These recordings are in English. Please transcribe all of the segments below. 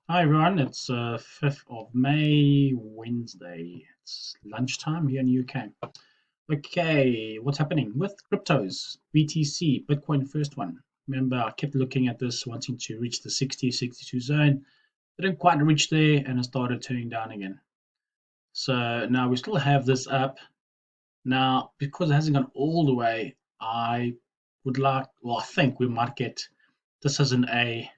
Hi everyone, it's 5th of May, Wednesday. It's lunchtime here in the UK. Okay, what's happening with cryptos? BTC, Bitcoin first one. Remember, I kept looking at this, wanting to reach the 60, 62 zone. Didn't quite reach there and it started turning down again. So now we still have this up. Now, because it hasn't gone all the way, I I think we might get this as an A,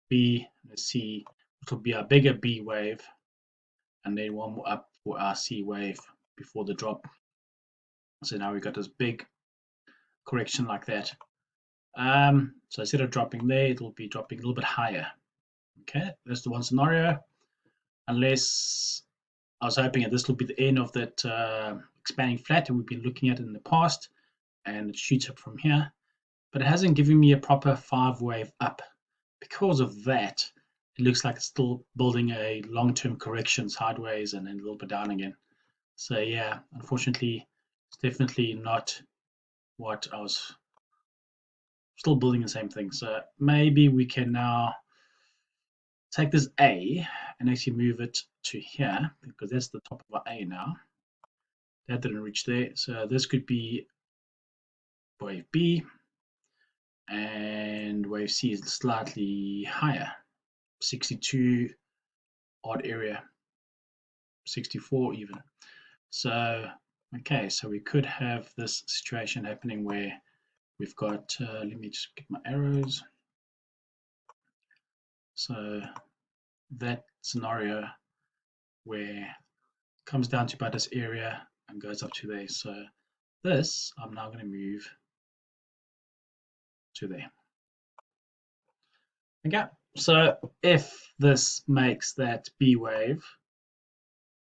B, let's see, it'll be a bigger B wave and then one more up for our C wave before the drop. So now we've got this big correction like that. So instead of dropping there, it'll be dropping a little bit higher. Okay, that's the one scenario. Unless I was hoping that this will be the end of that expanding flat that we've been looking at in the past, and it shoots up from here. But it hasn't given me a proper 5 wave up. Because of that, it looks like it's still building a long-term correction sideways and then a little bit down again. So yeah, unfortunately, it's definitely not what I was still building the same thing. So maybe we can now take this A and actually move it to here because that's the top of our A now. That didn't reach there. So this could be wave B and wave C is slightly higher, 62 odd area, 64 even. So, okay, so we could have this situation happening where we've got, let me just get my arrows. So that scenario where it comes down to about this area and goes up to there. So this, I'm now going to move to there. Okay, so if this makes that B wave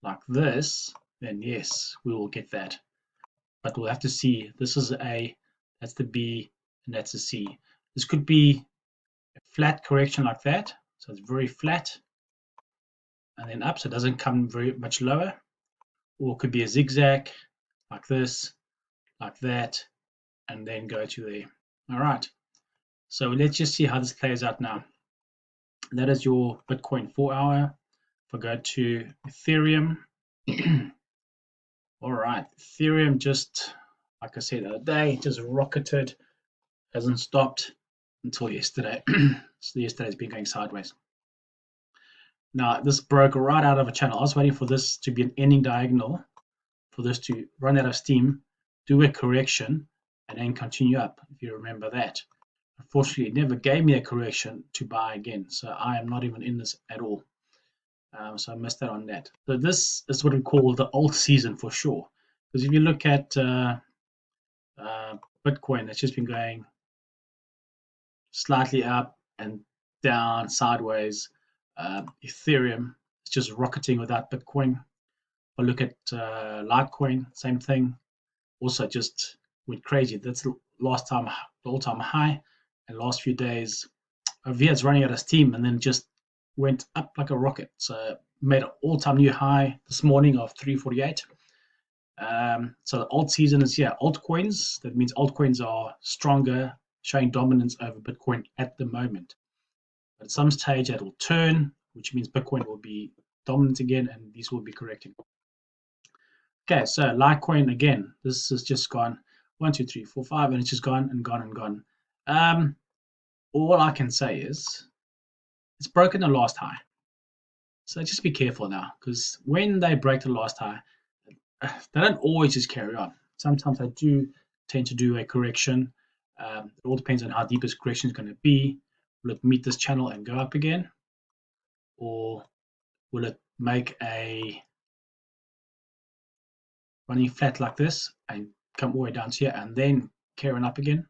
like this, then yes, we will get that. But we'll have to see. This is A, that's the B, and that's the C. This could be a flat correction like that. So it's very flat and then up, so it doesn't come very much lower. Or it could be a zigzag like this, like that, and then go to there. All right. So let's just see how this plays out now. That is your Bitcoin 4-hour. If I go to Ethereum, all right, Ethereum just, like I said the other day, just rocketed, hasn't stopped until yesterday. So yesterday's been going sideways. Now this broke right out of a channel. I was waiting for this to be an ending diagonal, for this to run out of steam, do a correction, and then continue up, if you remember that. Unfortunately, it never gave me a correction to buy again, so I am not even in this at all. So I missed out on that. So this is what we call the alt season for sure. Because if you look at Bitcoin, it's just been going slightly up and down, sideways. Ethereum is just rocketing without Bitcoin. If I look at Litecoin, same thing. Also just went crazy. That's the all-time high. And last few days, Via's running out of steam and then just went up like a rocket. So made an all-time new high this morning of 348. So the alt season is here. Altcoins, that means altcoins are stronger, showing dominance over Bitcoin at the moment. But at some stage that will turn, which means Bitcoin will be dominant again and these will be correcting. Okay, so Litecoin again, this has just gone 1, 2, 3, 4, 5, and it's just gone and gone and gone. All I can say is it's broken the last high. So just be careful now, because when they break the last high, they don't always just carry on. Sometimes they do tend to do a correction. It all depends on how deep this correction is going to be. Will it meet this channel and go up again? Or will it make a running flat like this and come all the way down to here and then carrying up again?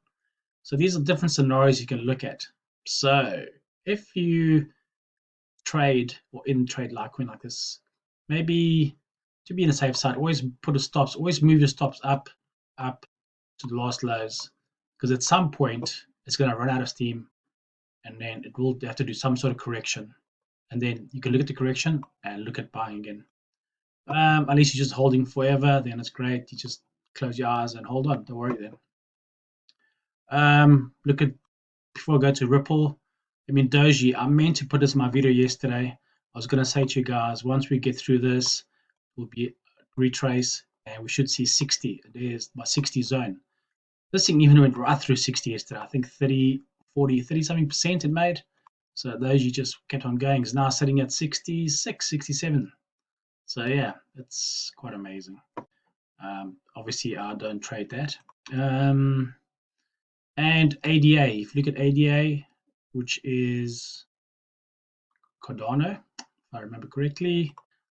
So these are different scenarios you can look at. So if you trade or in trade Litecoin like this, maybe to be in the safe side, always put a stops, always move your stops up to the last lows, because at some point it's going to run out of steam and then it will have to do some sort of correction. And then you can look at the correction and look at buying again. At least you're just holding forever, then it's great. You just close your eyes and hold on. Don't worry then. Look at, before I go to Ripple, I mean, Doji, I meant to put this in my video yesterday. I was going to say to you guys, once we get through this, we'll be retrace and we should see 60. There's my 60 zone. This thing even went right through 60 yesterday. I think 30, 40, 30 something percent it made. So Doji just kept on going. It's now sitting at 66, 67. So yeah, it's quite amazing. Obviously, I don't trade that. And ADA, if you look at ADA, which is Cardano, if I remember correctly,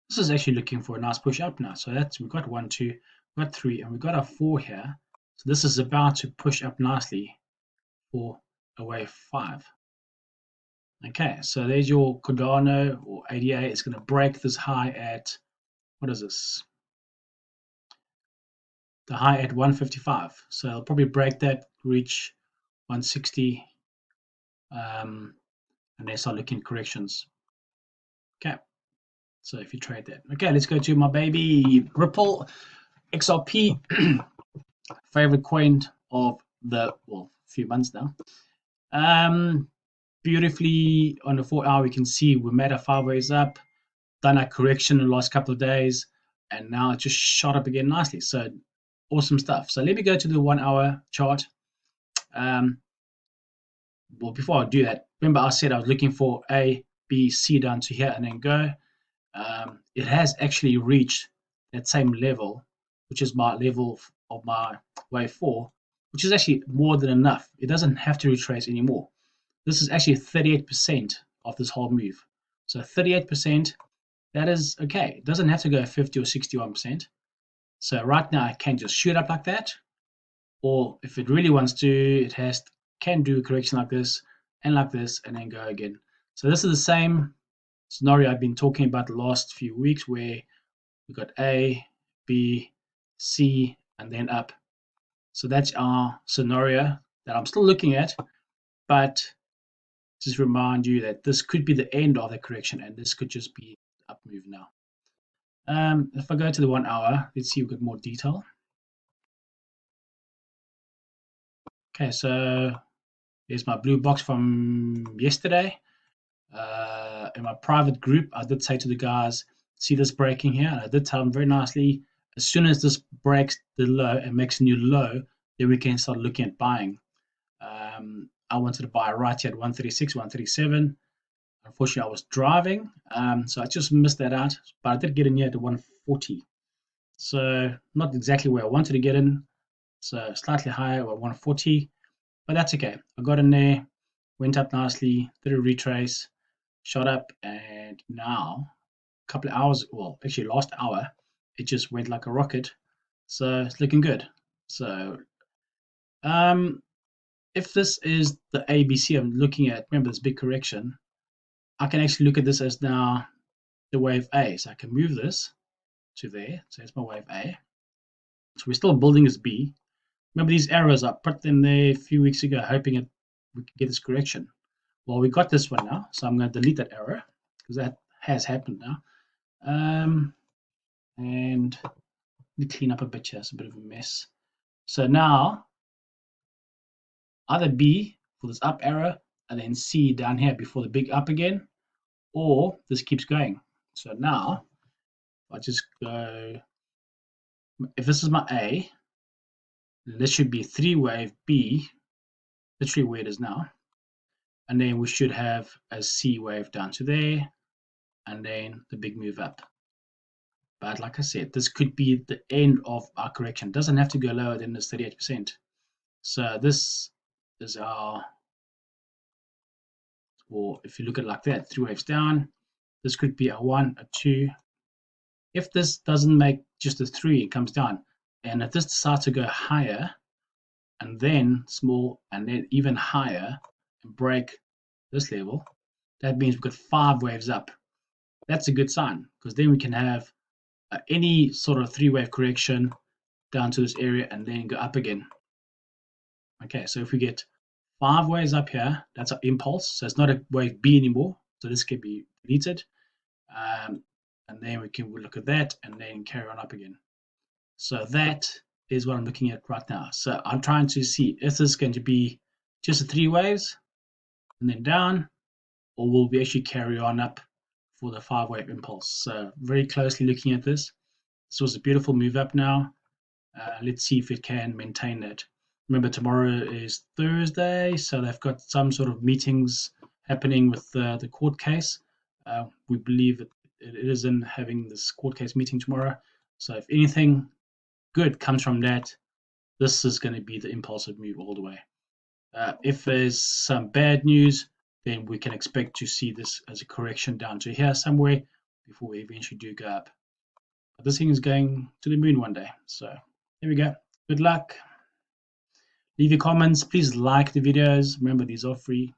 this is actually looking for a nice push up now. So that's, we've got 1, 2, we've got 3, and we've got a 4 here. So this is about to push up nicely for a wave 5. Okay, so there's your Cardano or ADA. It's going to break this high at, what is this? The high at 155. So it'll probably break that, reach 160, and then start looking at corrections. Okay, so if you trade that. Okay, let's go to my baby Ripple XRP, favorite coin of the, well, few months now. Beautifully on the 4 hour, we can see we made a 5 ways up, done a correction in the last couple of days, and now it just shot up again nicely. So awesome stuff. So let me go to the 1 hour chart. Well, before I do that, remember I said I was looking for A, B, C down to here and then go. It has actually reached that same level, which is my level of my wave 4, which is actually more than enough. It doesn't have to retrace anymore. This is actually 38% of this whole move. So 38%, that is okay. It doesn't have to go 50 or 61%. So right now it can just shoot up like that, or if it really wants to, it can do a correction like this, and then go again. So this is the same scenario I've been talking about the last few weeks, where we got A, B, C, and then up. So that's our scenario that I'm still looking at, but just remind you that this could be the end of the correction, and this could just be up move now. If I go to the 1 hour, let's see, we've got more detail. Okay, so here's my blue box from yesterday. In my private group, I did say to the guys, see this breaking here? And I did tell them very nicely, as soon as this breaks the low and makes a new low, then we can start looking at buying. I wanted to buy right here at 136, 137. Unfortunately, I was driving, so I just missed that out. But I did get in here at 140. So not exactly where I wanted to get in. So slightly higher at 140, but that's okay. I got in there, went up nicely, did a retrace, shot up, and now a couple of hours, well, actually last hour, it just went like a rocket. So it's looking good. So if this is the ABC I'm looking at, remember this big correction, I can actually look at this as now the wave A. So I can move this to there. So it's my wave A. So we're still building as B. Remember these arrows, I put them there a few weeks ago, hoping we could get this correction. Well, we got this one now, so I'm going to delete that arrow because that has happened now. And let me clean up a bit here. It's a bit of a mess. So now, either B for this up arrow, and then C down here before the big up again, or this keeps going. So now, I just go, if this is my A, this should be 3-wave B, literally where it is now. And then we should have a C wave down to there, and then the big move up. But like I said, this could be the end of our correction. It doesn't have to go lower than this 38%. So this is our, or if you look at it like that, 3 waves down, this could be a 1, a 2. If this doesn't make just a 3, it comes down. And if this decides to go higher, and then small, and then even higher, and break this level, that means we've got 5 waves up. That's a good sign, because then we can have any sort of 3-wave correction down to this area and then go up again. Okay, so if we get 5 waves up here, that's our impulse. So it's not a wave B anymore. So this can be deleted. And then we can look at that and then carry on up again. So that is what I'm looking at right now. So I'm trying to see if this is going to be just a 3 waves and then down, or will we actually carry on up for the 5-wave impulse? So very closely looking at this. This was a beautiful move up now. Let's see if it can maintain that. Remember, tomorrow is Thursday, so they've got some sort of meetings happening with the court case. We believe that it is in having this court case meeting tomorrow. So if anything good comes from that, this is going to be the impulsive move all the way. If there's some bad news, then we can expect to see this as a correction down to here somewhere before we eventually do go up. But this thing is going to the moon one day. So there we go. Good luck. Leave your comments. Please like the videos. Remember, these are free.